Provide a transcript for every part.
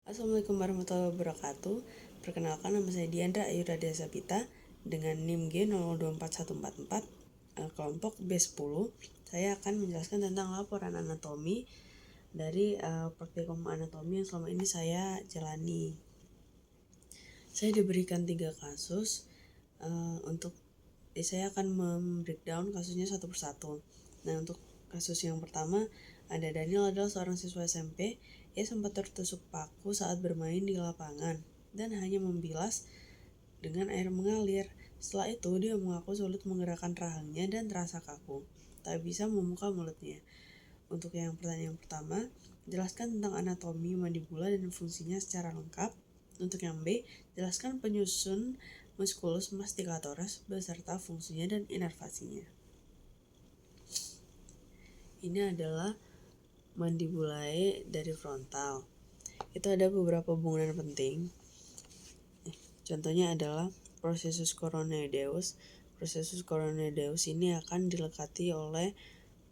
Assalamualaikum warahmatullahi wabarakatuh. Perkenalkan, nama saya Diandra Ayu Radia Sapita dengan NIM G024144 kelompok B10. Saya akan menjelaskan tentang laporan anatomi dari praktikum anatomi yang selama ini saya jalani. Saya diberikan 3 kasus. Saya akan membreakdown kasusnya satu persatu. Nah, untuk kasus yang pertama, ada Daniel adalah seorang siswa SMP. Ia sempat tertusuk paku saat bermain di lapangan dan hanya membilas dengan air mengalir. Setelah itu, dia mengaku sulit menggerakkan rahangnya dan terasa kaku, tak bisa membuka mulutnya. Untuk yang pertanyaan pertama, jelaskan tentang anatomi mandibula dan fungsinya secara lengkap. Untuk yang B, jelaskan penyusun musculus masticatoris beserta fungsinya dan inervasinya. Ini adalah mandibulae dari frontal. Itu ada beberapa bangunan penting. Contohnya adalah processus coronoideus. Processus coronoideus ini akan dilekati oleh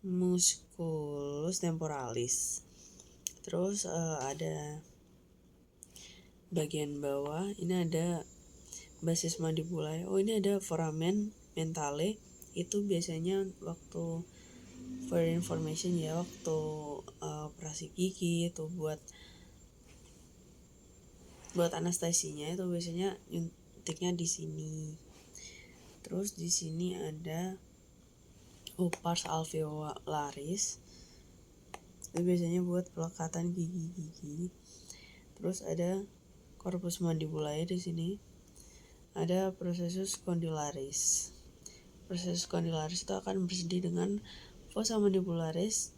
musculus temporalis. Terus ada bagian bawah, ini ada basis mandibulae. Ini ada foramen mentale. Itu biasanya waktu for information ya, waktu operasi gigi itu buat anestesinya itu biasanya nyuntiknya di sini. Terus di sini ada pars alveolaris. Itu biasanya buat pelekatan gigi-gigi. Terus ada corpus mandibulae di sini. Ada processus condylaris. Processus condylaris itu akan bersedi dengan fossa mandibularis.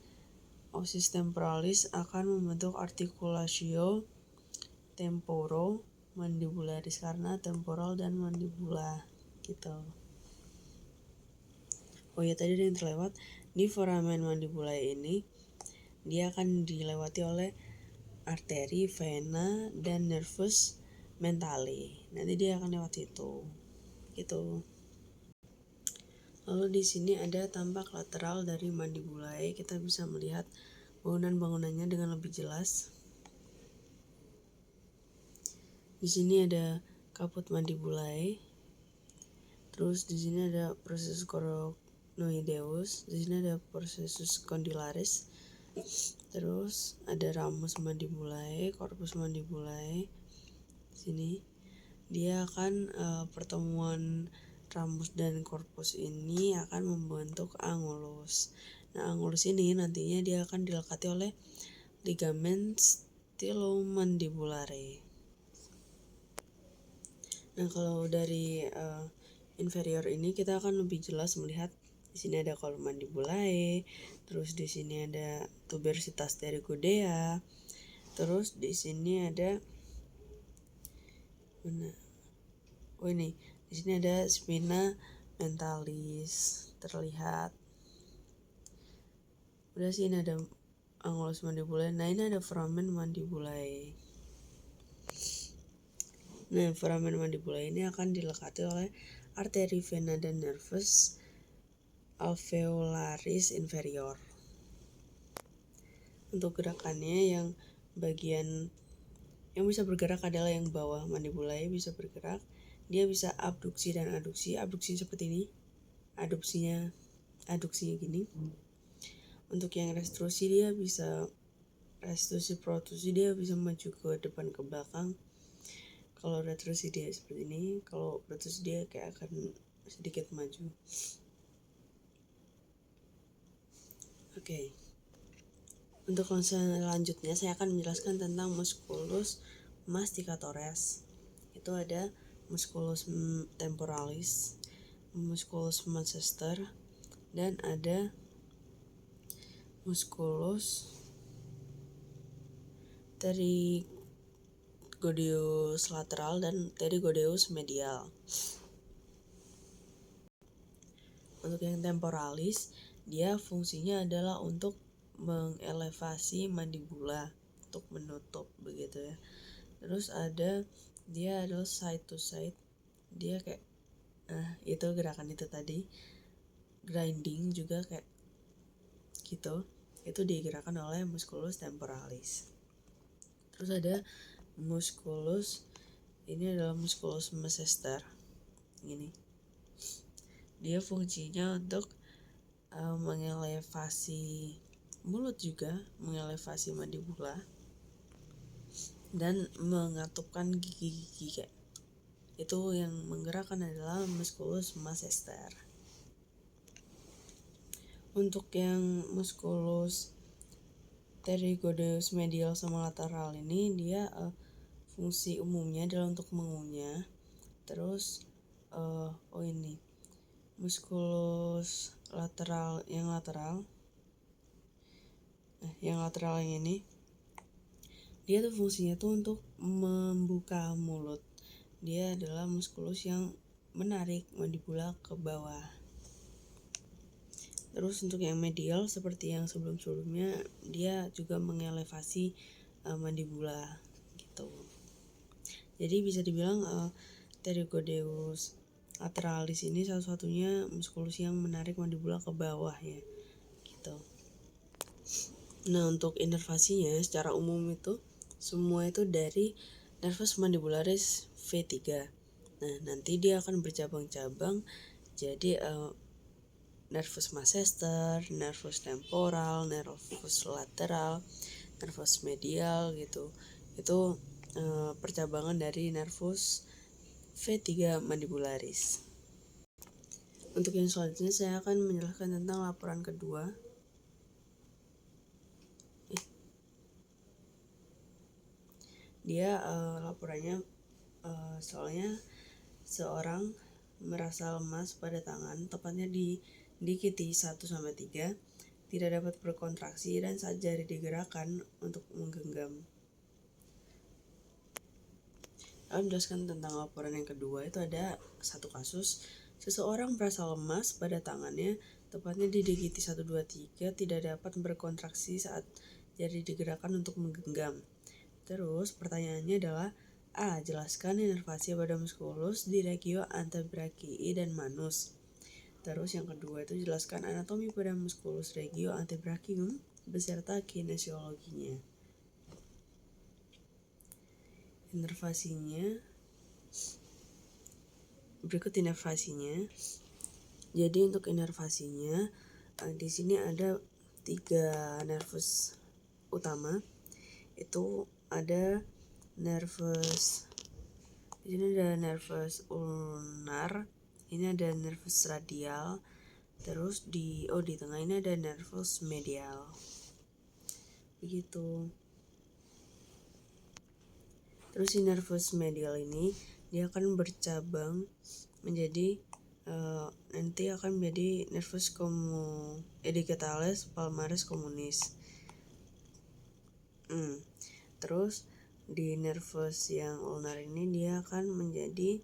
Osis temporalis akan membentuk articulatio temporo mandibularis karena temporal dan mandibula gitu. Oh ya, tadi ada yang terlewat. Di foramen mandibulae ini dia akan dilewati oleh arteri, vena, dan nervus mentale. Nanti dia akan lewat itu. Gitu. Lalu di sini ada tampak lateral dari mandibulae. Kita bisa melihat bangunan-bangunannya dengan lebih jelas. Di sini ada kaput mandibulae. Terus di sini ada processus coronoideus. Di sini ada processus condylaris. Terus ada ramus mandibulae, corpus mandibulae. Di sini dia akan pertemuan ramus dan corpus ini akan membentuk angulus. Nah, angulus ini nantinya dia akan dilekati oleh ligamen stylomandibulare. Nah, kalau dari inferior ini kita akan lebih jelas melihat di sini ada kolom mandibulae, terus di sini ada tuberositas pterygoidea, terus di sini ada di sini ada spina mentalis terlihat. Udah sih, ini ada angulus mandibulae. Nah, ini ada foramen mandibulae. Nah, foramen mandibulae ini akan dilekati oleh arteri, vena, dan nervus alveolaris inferior. Untuk gerakannya, yang bagian yang bisa bergerak adalah yang bawah mandibulae bisa bergerak. Dia bisa abduksi dan aduksi. Abduksi seperti ini. Aduksinya gini. Untuk yang restrusi dia bisa protrusi dia bisa maju ke depan ke belakang. Kalau retrusi dia seperti ini, kalau protrusi dia kayak akan sedikit maju. Oke. Untuk selanjutnya saya akan menjelaskan tentang musculus masticatoris. Itu ada musculus temporalis, musculus Manchester, dan ada musculus pterygoideus lateral dan pterygoideus medial. Untuk yang temporalis, dia fungsinya adalah untuk mengelevasi mandibula, untuk menutup begitu ya. Terus dia adalah side to side. Dia kayak itu gerakan itu tadi. Grinding juga kayak gitu. Itu digerakkan oleh musculus temporalis. Terus ada musculus ini adalah musculus masseter. Ini dia fungsinya untuk mengelevasi mulut, juga mengelevasi mandibula dan mengatupkan gigi-gigi. Itu yang menggerakkan adalah musculus masseter. Untuk yang musculus pterygoideus medial sama lateral ini dia fungsi umumnya adalah untuk mengunyah. Terus ini musculus lateral yang ini dia tuh fungsinya tuh untuk membuka mulut. Dia adalah muskulus yang menarik mandibula ke bawah. Terus untuk yang medial seperti yang sebelum-sebelumnya, dia juga mengelevasi mandibula gitu. Jadi bisa dibilang pterygoideus lateralis ini satu-satunya muskulus yang menarik mandibula ke bawah ya gitu. Nah, untuk inervasinya secara umum itu semua itu dari nervus mandibularis V3. Nah, nanti dia akan bercabang-cabang jadi nervus masseter, nervus temporal, nervus lateral, nervus medial gitu. Itu percabangan dari nervus V3 mandibularis. Untuk yang selanjutnya saya akan menjelaskan tentang laporan kedua. Dia laporannya soalnya seorang merasa lemas pada tangan, tepatnya di gigi 1-3, tidak dapat berkontraksi dan saat jari digerakkan untuk menggenggam. Lalu menjelaskan tentang laporan yang kedua, itu ada satu kasus seseorang merasa lemas pada tangannya, tepatnya di gigi 1-2-3, tidak dapat berkontraksi saat jari digerakkan untuk menggenggam. Terus pertanyaannya adalah A. Jelaskan inervasi pada musculus di regio antebrachii dan manus. Terus yang kedua itu jelaskan anatomi pada musculus regio antebrachium beserta kinesiologinya. Berikut inervasinya. Jadi untuk inervasinya di sini ada 3 nervus utama. Itu ada nervus, di sini ada nervus ulnar, ini ada nervus radial, terus di tengah ini ada nervus medial. Begitu. Terus si nervus medial ini dia akan bercabang menjadi nanti akan menjadi nervus digitalis palmaris communis. Terus di nervus yang ulnar ini dia akan menjadi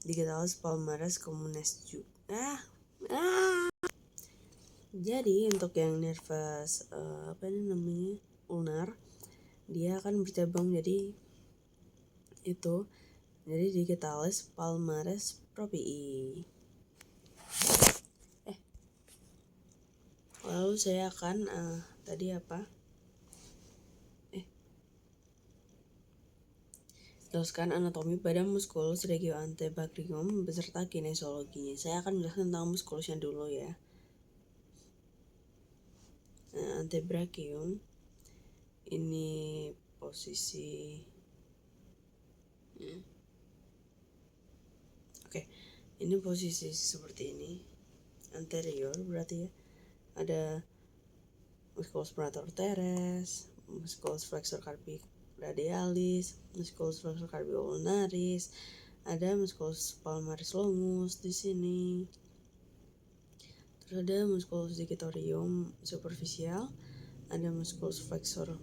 digitalis palmaris communis juga. Jadi untuk yang nervus ulnar, dia akan bercabang jadi digitalis palmaris proprii. Lalu saya akan jelaskan anatomi pada musculus regio antebrachium beserta kinesiologinya. Saya akan menjelaskan tentang muskulusnya dulu ya. Nah, antebrachium ini posisi ini posisi seperti ini. Anterior berarti ya. Ada musculus pronator teres, musculus flexor carpi radialis, musculus flexor carpi ulnaris, ada musculus palmaris longus di sini. Terus ada musculus digitorium superficial, ada musculus flexor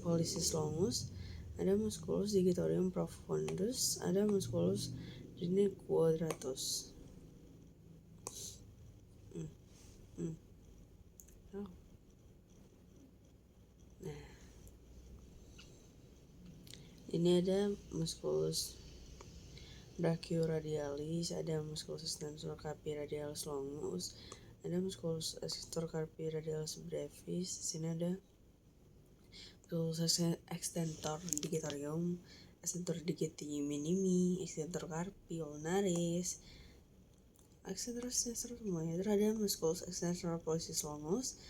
pollicis longus, ada musculus digitorium profundus, ada musculus rhini quadratus. Nah, ini ada musculus brachioradialis, ada musculus extensor carpi radialis longus, ada musculus extensor carpi radialis brevis. Di sini ada musculus extensor digitorum, extensor digiti minimi, extensor carpi ulnaris, extensor semuanya. Terus ada musculus extensor pollicis longus,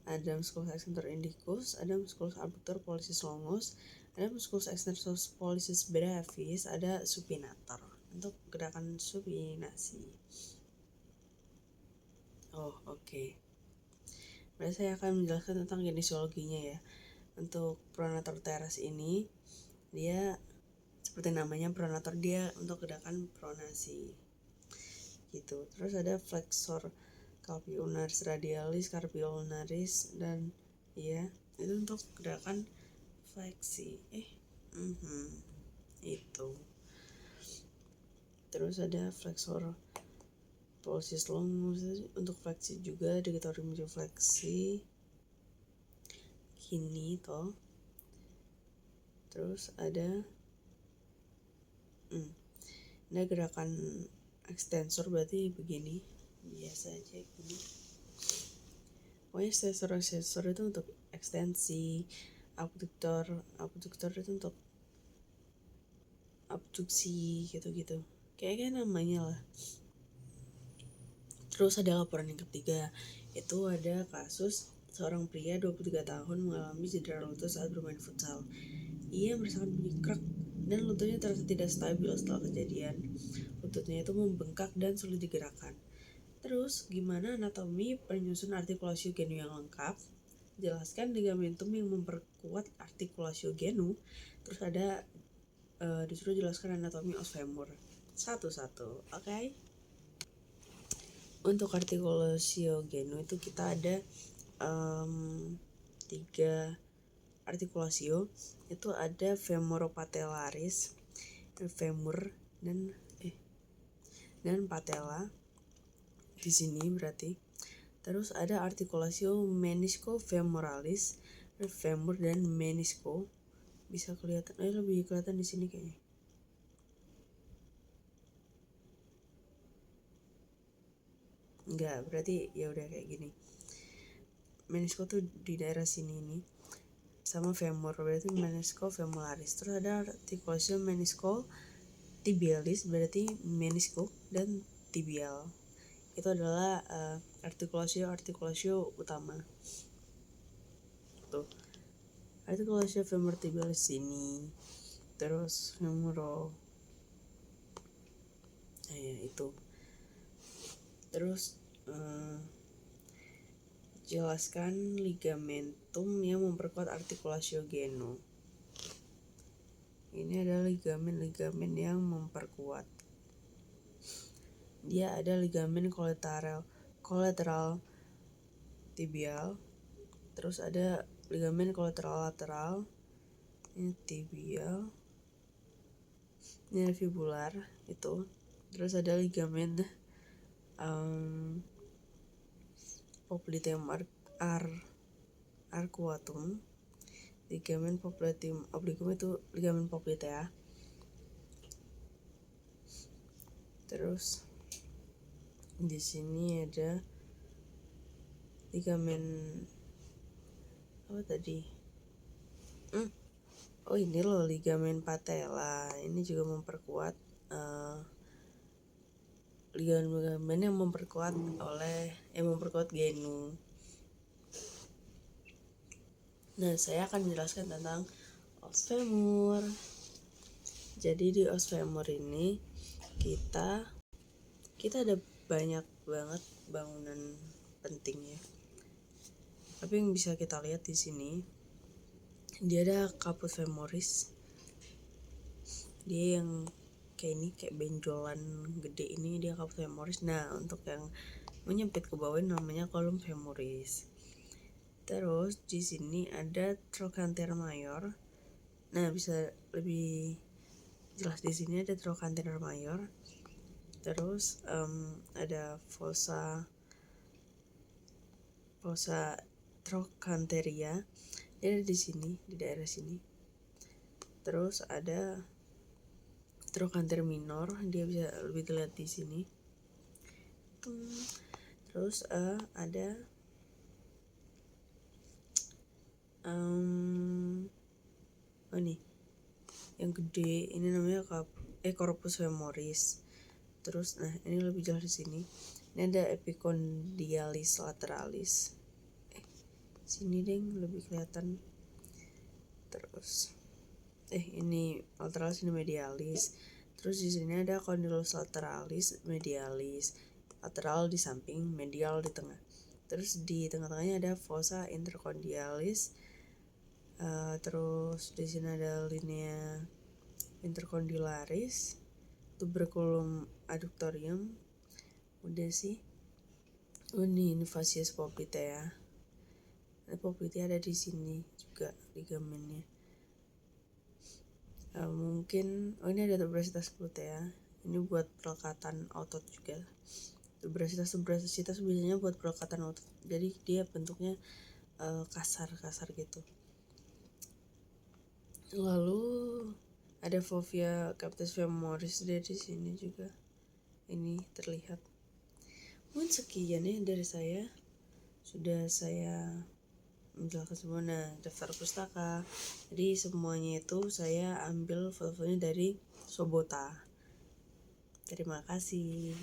ada musculus extensor indicus, ada musculus abductor pollicis longus, ada musculus extensor pollicis brevis, ada supinator untuk gerakan supinasi. Oke. Berarti saya akan menjelaskan tentang kinesiologinya ya. Untuk pronator teres ini, dia seperti namanya pronator, dia untuk gerakan pronasi gitu. Terus ada flexor carpi ulnaris radialis, carpi ulnaris, dan ya itu untuk gerakan fleksi. Itu. Terus ada flexor pollicis longus untuk fleksi juga, digitorum fleksi gini toh. Terus ada gerakan extensor, berarti begini, biasa aja gini. Pokoknya extensor itu untuk ekstensi, abductor itu untuk abduksi gitu-gitu. Kayak namanya lah. Terus ada laporan yang ketiga, itu ada kasus seorang pria 23 tahun mengalami cedera lutut saat bermain futsal. Ia merasakan bunyi krek dan lututnya terasa tidak stabil setelah kejadian. Lututnya itu membengkak dan sulit digerakkan. Terus, gimana anatomi penyusun artikulasio genu yang lengkap? Jelaskan ligamentum yang memperkuat artikulasio genu. Terus ada disuruh jelaskan anatomi os femur satu-satu. Oke? Untuk artikulasio genu itu kita ada 3 artikulasio. Itu ada femoropatellaris, femur dan patella di sini berarti. Terus ada artikulasio menisco-femoralis, femur dan menisco. Bisa kelihatan, lebih kelihatan di sini kayaknya. Enggak, berarti ya udah kayak gini. Menisco tuh di daerah sini nih. Sama femur, berarti menisco femuralis. Terus ada artikulasio menisco tibialis, berarti menisco dan tibial. Itu adalah artikulasio utama. Tuh. Artikulasio femur tibialis sini. Terus femuro. Itu. Terus jelaskan ligamentum yang memperkuat artikulasio genu. Ini adalah ligamen yang memperkuat. Dia ada ligamen kolateral tibial. Terus ada ligamen kolateral lateral. Ini tibial. Ini fibular itu. Terus ada ligamen popliteum arcuatum, ligamen popliteum obliquum itu ligamen poplitea. Terus di sini ada ligamen apa tadi? Ini loh ligamen patella. Ini juga memperkuat ligamen yang memperkuat genu. Nah, saya akan menjelaskan tentang os femur. Jadi di os femur ini kita ada banyak banget bangunan pentingnya. Tapi yang bisa kita lihat di sini, dia ada caput femoris. Dia yang kayak benjolan gede ini, dia caput femoris. Nah, untuk yang menyempit ke bawah namanya column femoris. Terus di sini ada trochanter mayor. Nah, bisa lebih jelas di sini ada trochanter mayor. Terus ada fossa trochanteria. Dia ada di sini, di daerah sini. Terus ada trochanter minor, dia bisa lebih terlihat di sini. Terus ada Oh nih, yang gede ini namanya corpus femoris. Terus nah ini lebih jelas di sini. Ini ada epicondylalis lateralis. Sini deng lebih kelihatan. Terus ini lateralis, ini medialis. Terus di sini ada condylus lateralis, medialis. Lateral di samping, medial di tengah. Terus di tengah-tengahnya ada fossa intercondylalis. Terus di sini ada linea intercondylaris, tuberculum adductorium. Udah sih. Ini fascius poplitea. Poplitea ada di sini juga ligamennya. Mungkin ini ada tuberositas glutea. Ini buat pelekatan otot juga. Tuberositas biasanya buat pelekatan otot. Jadi dia bentuknya kasar gitu. Lalu ada fovea captus femoris di sini juga. Ini terlihat. Mungkin sekian ya dari saya. Sudah saya menjelaskan semua. Nah, daftar pustaka. Jadi semuanya itu saya ambil foto-fotonya dari Sobota. Terima kasih.